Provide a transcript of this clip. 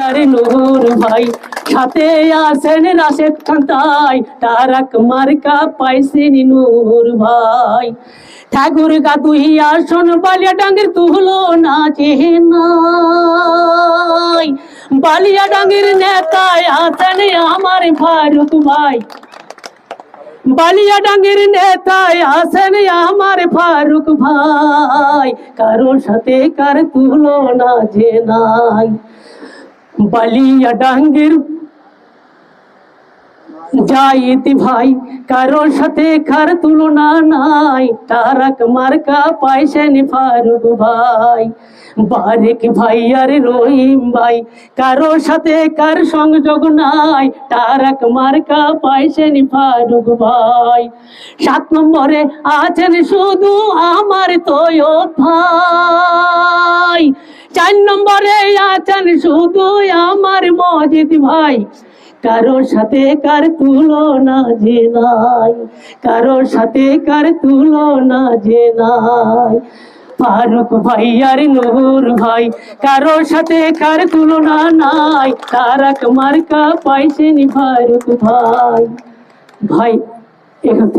আর নূর ভাই, সাথে আছেন রাশেদ খান তাই, তারাক মার্কা পাইছেন নূর ভাই। ঠাকুর গাতুই আসন বালিয়া ডাঙ্গের তুলো না চেনাই, বালিয়া ডাঙ্গের নেতায় আছেন আমার ফারুক ভাই, বালিয়া ডাঙ্গের নেতায় আছেন আমার ফারুক ভাই, কারোর সাথে কার তুলনা যে নাই। বালিয়া ডাঙ্গের জাহিদ ভাই, কারোর সাথে কার তুলনা নাই, তারাক মার্কা পাইছেন ফারুক ভাই। বারেক ভাই আর রহিম ভাই, কারোর সাথে কার সংযোগ নাই, তারাক মার্কা পাইছেন ফারুক ভাই। 7 নম্বরে আছেন শুধু আমার তৈয়ব ভাই, 4 নম্বরে আছেন শুধু আমার মজিদ ভাই, কারোর সাথে কার তুলনা যে নাই, কারোর সাথে কার তুলনা যে নাই। ফারুক ভাই আর নূর ভাই, কারোর সাথে কার তুলনা নাই, তারাক মার্কা পাইছেন ফারুক ভাই। ভাই এখান থেকে